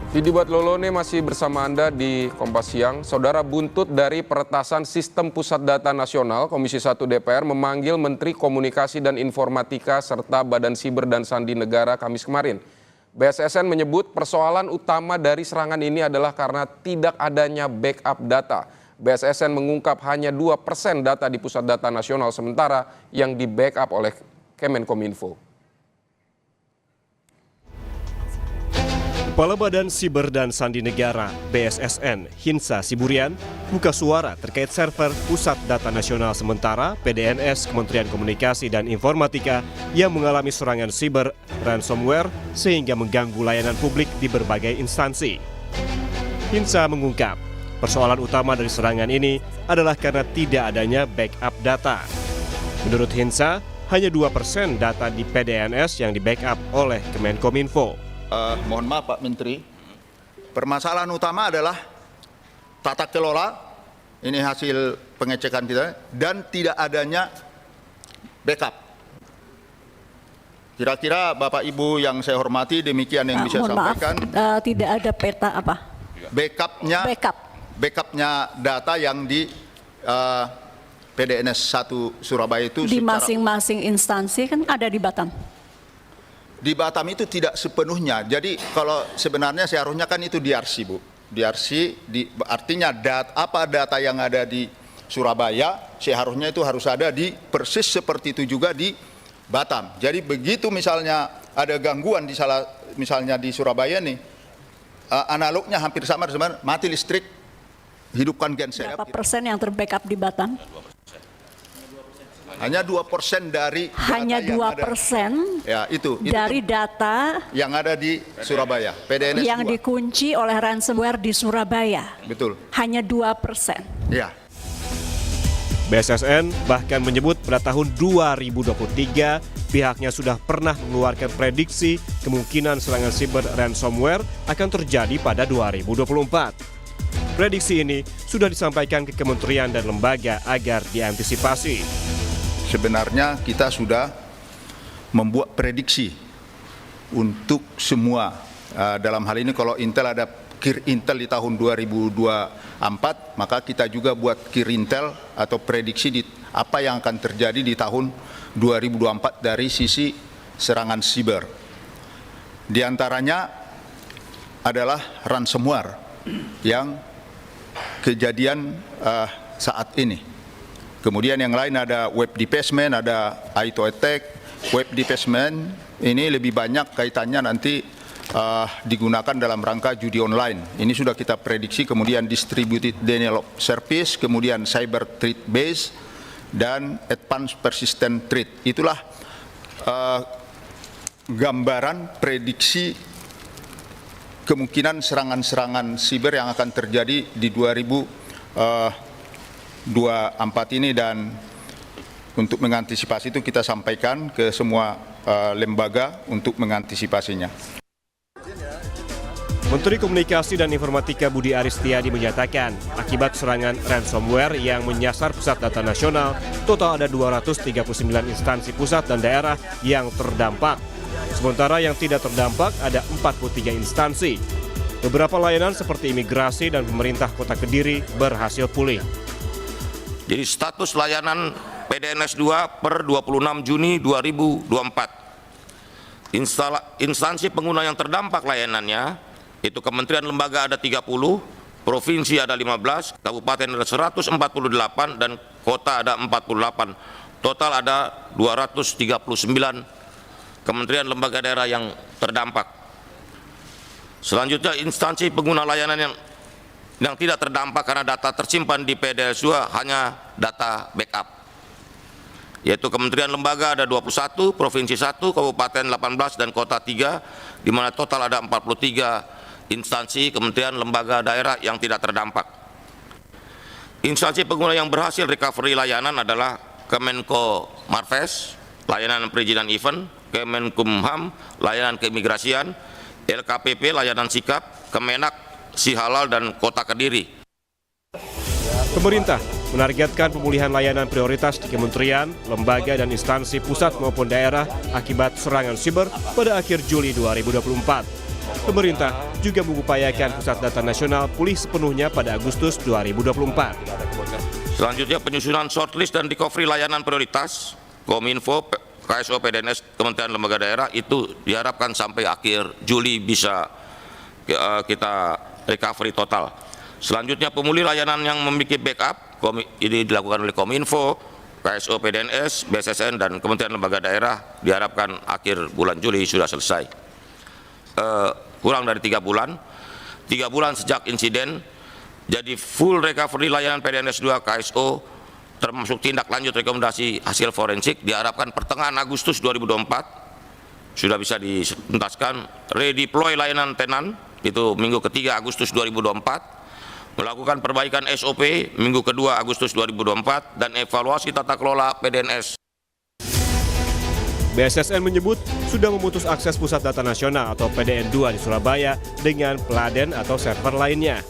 Didi Lolone masih bersama Anda di Kompas Siang. Saudara, buntut dari peretasan Sistem Pusat Data Nasional, Komisi 1 DPR memanggil Menteri Komunikasi dan Informatika serta Badan Siber dan Sandi Negara Kamis kemarin. BSSN menyebut persoalan utama dari serangan ini adalah karena tidak adanya backup data. BSSN mengungkap hanya 2% data di Pusat Data Nasional, sementara yang di backup oleh Kemenkominfo. Kepala Badan Siber dan Sandi Negara (BSSN) Hinsa Siburian buka suara terkait server Pusat Data Nasional sementara (PDNS) Kementerian Komunikasi dan Informatika yang mengalami serangan siber ransomware sehingga mengganggu layanan publik di berbagai instansi. Hinsa mengungkap, persoalan utama dari serangan ini adalah karena tidak adanya backup data. Menurut Hinsa, hanya 2% data di PDNS yang di backup oleh Kemenkominfo. Mohon maaf Pak Menteri, permasalahan utama adalah tata kelola, ini hasil pengecekan kita, dan tidak adanya backup. Kira-kira Bapak Ibu yang saya hormati, demikian yang bisa sampaikan. Tidak ada peta apa? Backupnya data yang di PDNS 1 Surabaya itu di masing-masing instansi kan ada di Batam. Di Batam itu tidak sepenuhnya. Jadi kalau sebenarnya seharusnya kan itu DRC, Bu. DRC artinya data yang ada di Surabaya seharusnya itu harus ada di persis seperti itu juga di Batam. Jadi begitu misalnya ada gangguan misalnya di Surabaya nih, analognya hampir sama dengan mati listrik, hidupkan genset. Berapa persen yang terbackup di Batam? Hanya 2% dari hanya 2% ya, itu dari data yang ada di Surabaya, PDNS yang 2. Dikunci oleh ransomware di Surabaya. Betul. Hanya 2%. Ya. BSSN bahkan menyebut pada tahun 2023 pihaknya sudah pernah mengeluarkan prediksi kemungkinan serangan siber ransomware akan terjadi pada 2024. Prediksi ini sudah disampaikan ke kementerian dan lembaga agar diantisipasi. Sebenarnya kita sudah membuat prediksi untuk semua. Dalam hal ini kalau Intel ada KIR Intel di tahun 2024, maka kita juga buat KIR Intel atau prediksi di apa yang akan terjadi di tahun 2024 dari sisi serangan siber. Di antaranya adalah ransomware yang kejadian saat ini. Kemudian yang lain ada web defacement, ada ITO attack. Web defacement ini lebih banyak kaitannya nanti digunakan dalam rangka judi online. Ini sudah kita prediksi. Kemudian distributed denial of service, kemudian cyber threat base, dan advanced persistent threat. Itulah gambaran prediksi kemungkinan serangan-serangan siber yang akan terjadi di 2024 ini, dan untuk mengantisipasi itu kita sampaikan ke semua lembaga untuk mengantisipasinya. Menteri Komunikasi dan Informatika Budi Aris Setiadi menyatakan akibat serangan ransomware yang menyasar Pusat Data Nasional, total ada 239 instansi pusat dan daerah yang terdampak. Sementara yang tidak terdampak ada 43 instansi. Beberapa layanan seperti imigrasi dan pemerintah Kota Kediri berhasil pulih. Jadi status layanan PDNS 2 per 26 Juni 2024. Instansi pengguna yang terdampak layanannya itu kementerian lembaga ada 30, provinsi ada 15, kabupaten ada 148 dan kota ada 48. Total ada 239 kementerian lembaga daerah yang terdampak. Selanjutnya instansi pengguna layanan yang tidak terdampak karena data tersimpan di PDNS 2 hanya data backup, yaitu kementerian lembaga ada 21, provinsi 1, kabupaten 18, dan kota 3, di mana total ada 43 instansi kementerian lembaga daerah yang tidak terdampak. Instansi pengguna yang berhasil recovery layanan adalah Kemenko Marves, layanan perizinan event, Kemenkumham, layanan keimigrasian, LKPP, layanan sikap, Kemenak, Sihalal, dan Kota Kediri. Pemerintah menargetkan pemulihan layanan prioritas di kementerian, lembaga, dan instansi pusat maupun daerah akibat serangan siber pada akhir Juli 2024. Pemerintah juga mengupayakan pusat data nasional pulih sepenuhnya pada Agustus 2024. Selanjutnya penyusunan shortlist dan recovery layanan prioritas Kominfo, KSO, PDNS, Kementerian Lembaga Daerah itu diharapkan sampai akhir Juli bisa kita recovery total. Selanjutnya pemulih layanan yang memiliki backup ini dilakukan oleh Kominfo, KSO, PDNS, BSSN, dan Kementerian Lembaga Daerah diharapkan akhir bulan Juli sudah selesai. Kurang dari 3 bulan, 3 bulan sejak insiden, jadi full recovery layanan PDNS 2 KSO termasuk tindak lanjut rekomendasi hasil forensik diharapkan pertengahan Agustus 2024 sudah bisa dituntaskan. Redeploy layanan tenan itu minggu ketiga Agustus 2024, melakukan perbaikan SOP minggu kedua Agustus 2024, dan evaluasi tata kelola PDNS. BSSN menyebut sudah memutus akses Pusat Data Nasional atau PDN2 di Surabaya dengan peladen atau server lainnya.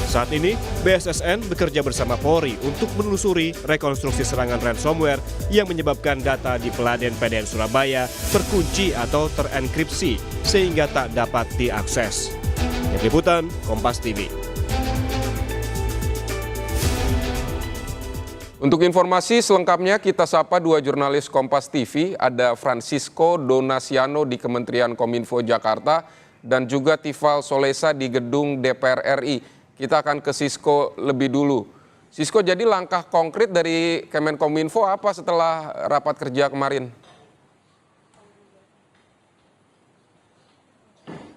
Saat ini, BSSN bekerja bersama Polri untuk menelusuri rekonstruksi serangan ransomware yang menyebabkan data di peladen PDN Surabaya terkunci atau terenkripsi sehingga tak dapat diakses. Tim Liputan, Kompas TV. Untuk informasi selengkapnya kita sapa 2 jurnalis Kompas TV, ada Francisco Donasiano di Kementerian Kominfo Jakarta dan juga Tifal Solesa di Gedung DPR RI. Kita akan ke Sisko lebih dulu. Sisko, jadi langkah konkret dari Kemenkominfo apa setelah rapat kerja kemarin?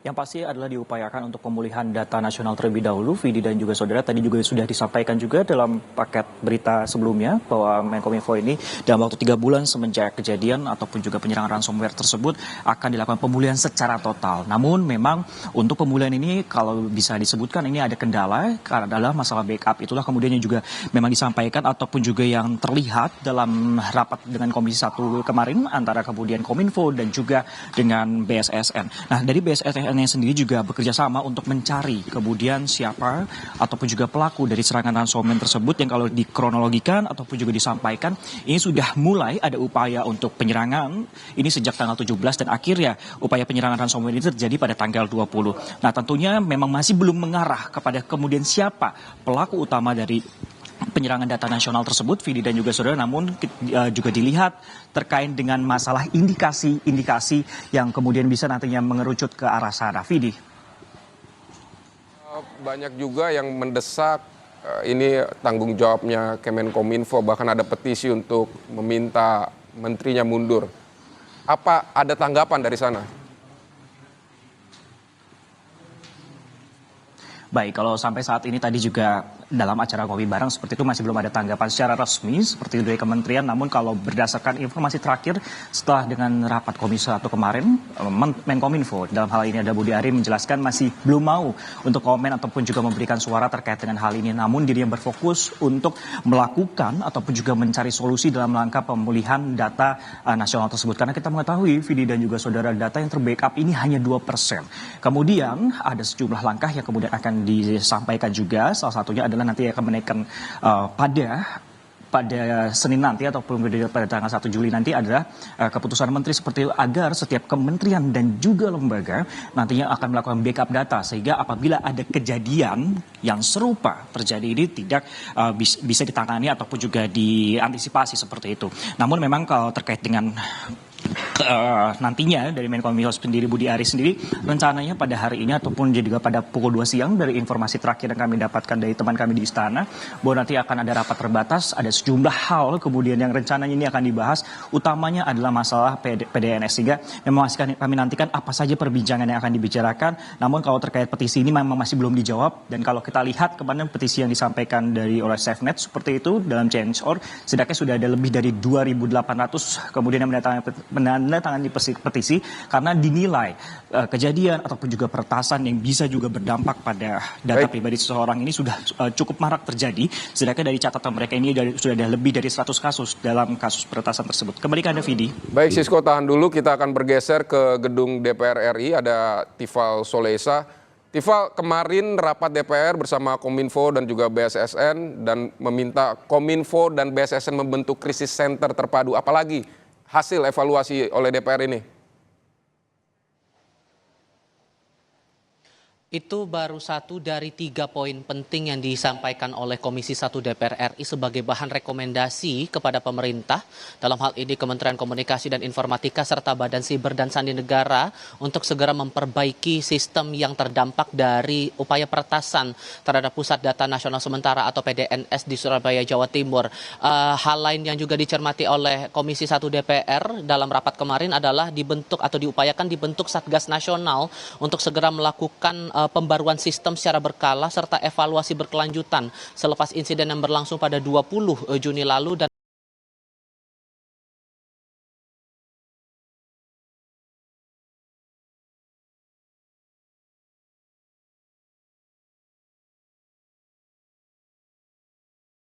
Yang pasti adalah diupayakan untuk pemulihan data nasional terlebih dahulu, Vidi dan juga saudara. Tadi juga sudah disampaikan juga dalam paket berita sebelumnya bahwa Menkominfo ini dalam waktu 3 bulan semenjak kejadian ataupun juga penyerangan ransomware tersebut akan dilakukan pemulihan secara total. Namun memang untuk pemulihan ini kalau bisa disebutkan ini ada kendala karena adalah masalah backup. Itulah kemudian yang juga memang disampaikan ataupun juga yang terlihat dalam rapat dengan Komisi 1 kemarin antara kemudian Kominfo dan juga dengan BSSN. Nah, dari BSSN yang sendiri juga bekerja sama untuk mencari kemudian siapa ataupun juga pelaku dari serangan ransomware tersebut, yang kalau dikronologikan ataupun juga disampaikan ini sudah mulai ada upaya untuk penyerangan ini sejak tanggal 17 dan akhirnya upaya penyerangan ransomware ini terjadi pada tanggal 20. Nah, tentunya memang masih belum mengarah kepada kemudian siapa pelaku utama dari penyerangan data nasional tersebut, Vidi dan juga saudara, namun juga dilihat terkait dengan masalah indikasi-indikasi yang kemudian bisa nantinya mengerucut ke arah sana. Vidi. Banyak juga yang mendesak ini tanggung jawabnya Kemenkominfo, bahkan ada petisi untuk meminta menterinya mundur. Apa ada tanggapan dari sana? Baik, kalau sampai saat ini tadi juga dalam acara kopi bareng seperti itu masih belum ada tanggapan secara resmi seperti itu dari kementerian. Namun kalau berdasarkan informasi terakhir setelah dengan rapat Komisi 1 kemarin, Menkominfo dalam hal ini ada Budi Ari menjelaskan masih belum mau untuk komen ataupun juga memberikan suara terkait dengan hal ini. Namun dirinya berfokus untuk melakukan ataupun juga mencari solusi dalam rangka pemulihan data nasional tersebut. Karena kita mengetahui, Vidi dan juga saudara, data yang terbackup ini hanya 2%. Kemudian ada sejumlah langkah yang kemudian akan disampaikan juga, salah satunya adalah nanti akan menaikkan pada Senin nanti ataupun pada tanggal 1 Juli nanti adalah keputusan menteri seperti itu, agar setiap kementerian dan juga lembaga nantinya akan melakukan backup data sehingga apabila ada kejadian yang serupa terjadi ini tidak bisa ditangani ataupun juga diantisipasi seperti itu. Namun memang kalau terkait dengan nantinya dari Menkominfo sendiri, Budi Ari sendiri rencananya pada hari ini ataupun juga pada pukul 2 siang dari informasi terakhir yang kami dapatkan dari teman kami di istana, bahwa nanti akan ada rapat terbatas, ada sejumlah hal kemudian yang rencananya ini akan dibahas, utamanya adalah masalah PDNS, sehingga memang masih kami nantikan apa saja perbincangan yang akan dibicarakan. Namun kalau terkait petisi ini memang masih belum dijawab, dan kalau kita lihat kemarin petisi yang disampaikan dari oleh SafeNet seperti itu dalam Change.org, setidaknya sudah ada lebih dari 2.800 kemudian yang menandatangani petisi karena dinilai kejadian ataupun juga peretasan yang bisa juga berdampak pada data pribadi seseorang ini sudah cukup marak terjadi. Sedangkan dari catatan mereka ini sudah ada lebih dari 100 kasus dalam kasus peretasan tersebut. Kembali ke Anda, Vidi. Baik, Sisko, tahan dulu. Kita akan bergeser ke gedung DPR RI. Ada Tifal Solesa. Tifal, kemarin rapat DPR bersama Kominfo dan juga BSSN dan meminta Kominfo dan BSSN membentuk krisis center terpadu. Apalagi hasil evaluasi oleh DPR ini? Itu baru satu dari 3 poin penting yang disampaikan oleh Komisi 1 DPR RI sebagai bahan rekomendasi kepada pemerintah, dalam hal ini Kementerian Komunikasi dan Informatika serta Badan Siber dan Sandi Negara, untuk segera memperbaiki sistem yang terdampak dari upaya peretasan terhadap Pusat Data Nasional Sementara atau PDNS di Surabaya, Jawa Timur. Hal lain yang juga dicermati oleh Komisi 1 DPR dalam rapat kemarin adalah dibentuk atau diupayakan dibentuk Satgas Nasional untuk segera melakukan pembaruan sistem secara berkala serta evaluasi berkelanjutan selepas insiden yang berlangsung pada 20 Juni lalu dan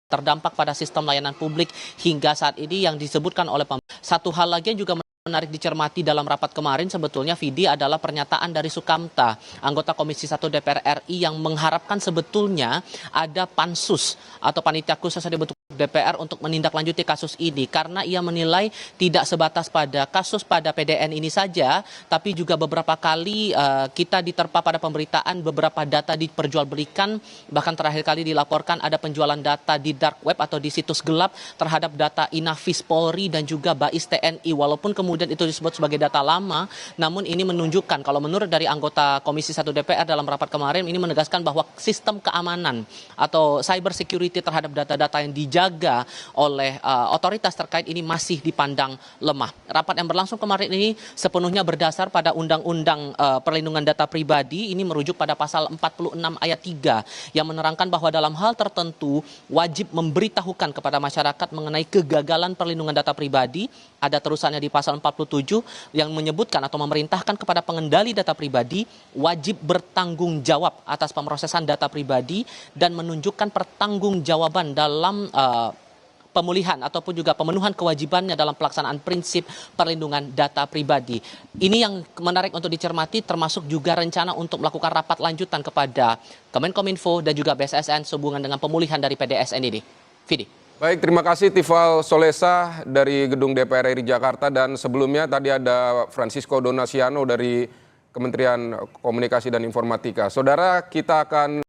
terdampak pada sistem layanan publik hingga saat ini yang disebutkan oleh satu hal lagi yang juga menarik dicermati dalam rapat kemarin sebetulnya Vidi adalah pernyataan dari Sukamta, anggota Komisi 1 DPR RI yang mengharapkan sebetulnya ada pansus atau panitia khusus yang dibentuk DPR untuk menindaklanjuti kasus ini karena ia menilai tidak sebatas pada kasus pada PDN ini saja, tapi juga beberapa kali kita diterpa pada pemberitaan beberapa data diperjualbelikan, bahkan terakhir kali dilaporkan ada penjualan data di dark web atau di situs gelap terhadap data Inafis Polri dan juga Bais TNI, walaupun kemudian itu disebut sebagai data lama, namun ini menunjukkan kalau menurut dari anggota Komisi 1 DPR dalam rapat kemarin ini menegaskan bahwa sistem keamanan atau cyber security terhadap data-data yang dijaga oleh otoritas terkait ini masih dipandang lemah. Rapat yang berlangsung kemarin ini sepenuhnya berdasar pada Undang-Undang Perlindungan Data Pribadi, ini merujuk pada pasal 46 ayat 3 yang menerangkan bahwa dalam hal tertentu wajib memberitahukan kepada masyarakat mengenai kegagalan perlindungan data pribadi. Ada terusannya di pasal 47 yang menyebutkan atau memerintahkan kepada pengendali data pribadi wajib bertanggung jawab atas pemrosesan data pribadi dan menunjukkan pertanggungjawaban dalam pemulihan ataupun juga pemenuhan kewajibannya dalam pelaksanaan prinsip perlindungan data pribadi. Ini yang menarik untuk dicermati, termasuk juga rencana untuk melakukan rapat lanjutan kepada Kemenkominfo dan juga BSSN sehubungan dengan pemulihan dari PDSN ini. Vidi. Baik, terima kasih Tifal Solesa dari Gedung DPR RI Jakarta, dan sebelumnya tadi ada Francisco Donasiano dari Kementerian Komunikasi dan Informatika. Saudara, kita akan